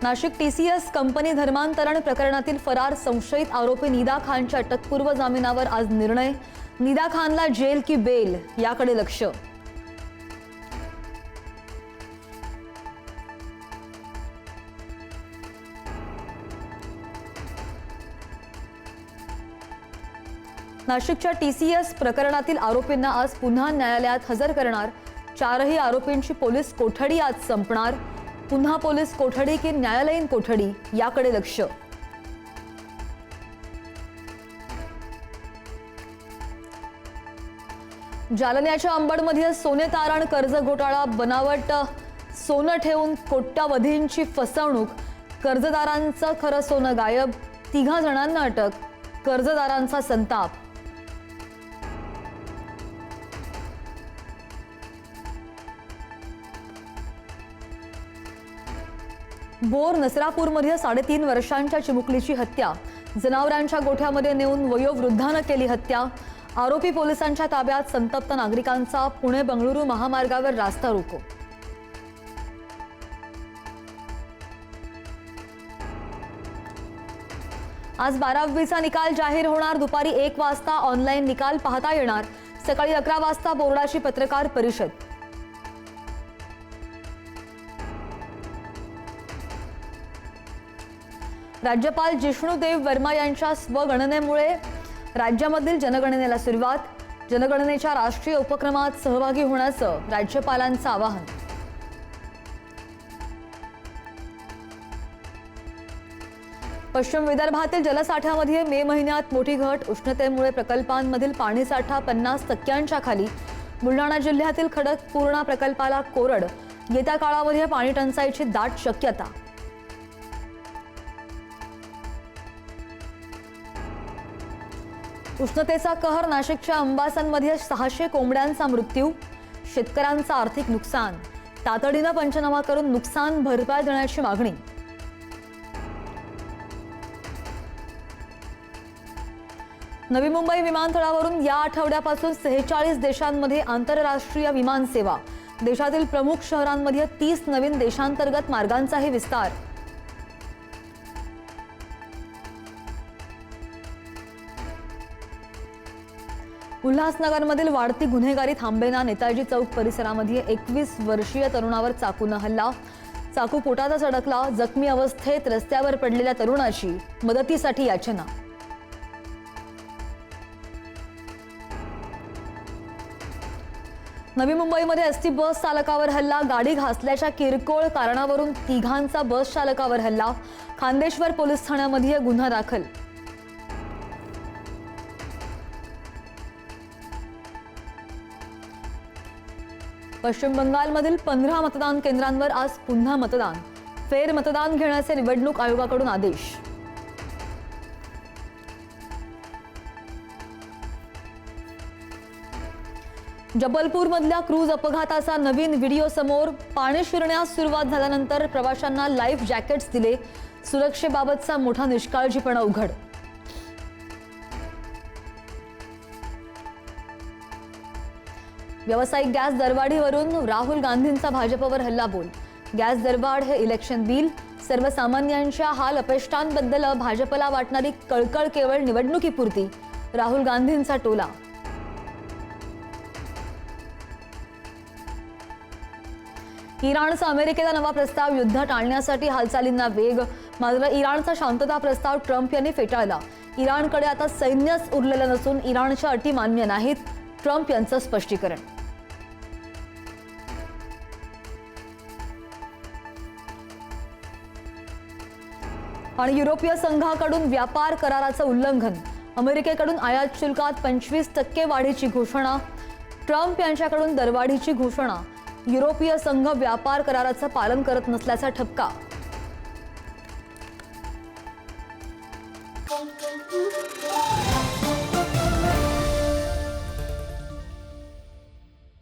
Nashik TCS company धर्मांतरण प्रकरणातील फरार संशयित आरोपी निदा खानच्या अटकपूर्व जामिनावर आज निर्णय। निदा खानला जेल की बेल याकडे लक्ष। नाशिकच्या TCS प्रकरणातील आरोपींना आज पुन्हा न्यायालयात हजर करणार। चारही आरोपींची पोलीस कोठडी आज संपणार। पुन्हा पोलीस कोठडी की न्यायालयीन कोठडी याकडे लक्ष। जालन्याच्या अंबडमध्ये सोने तारण कर्ज घोटाळा। बनावट सोनं ठेवून कोट्यावधींची फसवणूक। कर्जदारांचं खरं सोनं गायब। 3 जणांना अटक। कर्जदारांचा संताप। बोर नसरापूरमध्ये 3.5 वर्षांच्या चिमुकलीची हत्या। जनावरांच्या गोठ्यामध्ये नेऊन वयोवृद्धानं केली हत्या। आरोपी पोलिसांच्या ताब्यात। संतप्त नागरिकांचा पुणे बंगळुरू महामार्गावर रास्ता रोको। आज 12वीचा निकाल जाहीर होणार। दुपारी 1 वाजता ऑनलाईन निकाल पाहता येणार। सकाळी 11 वाजता बोर्डाची पत्रकार परिषद। राज्यपाल जिष्णुदेव वर्मा यांच्या स्वगणनेमुळे राज्यामधील जनगणनेला सुरुवात। जनगणनेच्या राष्ट्रीय उपक्रमात सहभागी होण्याचं राज्यपालांचं आवाहन। पश्चिम विदर्भातील जलसाठ्यामध्ये मे महिन्यात मोठी घट। उष्णतेमुळे प्रकल्पांमधील पाणीसाठा 50% खाली। बुलढाणा जिल्ह्यातील खडकपूर्णा प्रकल्पाला कोरड। येत्या काळामध्ये पाणी टंचाईची दाट शक्यता। उष्णतेचा कहर। नाशिकच्या अंबासनमध्ये 600 कोंबड्यांचा मृत्यू। शेतकऱ्यांचं आर्थिक नुकसान। तातडीनं पंचनामा करून नुकसान भरपाई देण्याची मागणी। नवी मुंबई विमानतळावरून या आठवड्यापासून 46 देशांमध्ये आंतरराष्ट्रीय विमान सेवा। देशातील प्रमुख शहरांमध्ये 30 नवीन देशांतर्गत मार्गांचाही विस्तार। उल्हासनगरमधील वाढती गुन्हेगारी थांबेना। नेताजी चौक परिसरामध्ये 21 वर्षीय तरुणावर चाकूनं हल्ला। चाकू पोटातच अडकला। जखमी अवस्थेत रस्त्यावर पडलेल्या तरुणाची मदतीसाठी याचना। नवी मुंबईमध्ये एसटी बस चालकावर हल्ला। गाडी घासल्याच्या किरकोळ कारणावरून 3 बस चालकावर हल्ला। खांदेश्वर पोलीस ठाण्यामध्ये गुन्हा दाखल। पश्चिम बंगालमधील 15 मतदान केंद्रांवर आज पुन्हा मतदान। फेर मतदान घेण्याचे निवडणूक आयोगाकडून आदेश। जबलपूरमधल्या क्रूज अपघाताचा नवीन व्हिडिओ समोर। पाणी शिरण्यास सुरुवात झाल्यानंतर प्रवाशांना लाईफ जॅकेट्स दिले। सुरक्षेबाबतचा मोठा निष्काळजीपणा उघड। व्यावसायिक गॅस दरवाढीवरून राहुल गांधींचा भाजपवर हल्लाबोल। गॅस दरवाढ हे इलेक्शन बिल। सर्वसामान्यांच्या हाल अपेष्टांबद्दल भाजपला वाटणारी कळकळ केवळ निवडणुकीपुरती। राहुल गांधींचा टोला। इराणचा अमेरिकेला नवा प्रस्ताव। युद्ध टाळण्यासाठी हालचालींना वेग। मात्र इराणचा शांतता प्रस्ताव ट्रम्प यांनी फेटाळला। इराणकडे आता सैन्यच उरलेलं नसून इराणच्या अटी मान्य नाहीत। ट्रम्प यांचं स्पष्टीकरण। आणि युरोपीय संघाकडून व्यापार कराराचं उल्लंघन। अमेरिकेकडून आयात शुल्कात 25% वाढीची घोषणा। ट्रम्प यांच्याकडून दरवाढीची घोषणा। युरोपीय संघ व्यापार कराराचं पालन करत नसल्याचा ठपका।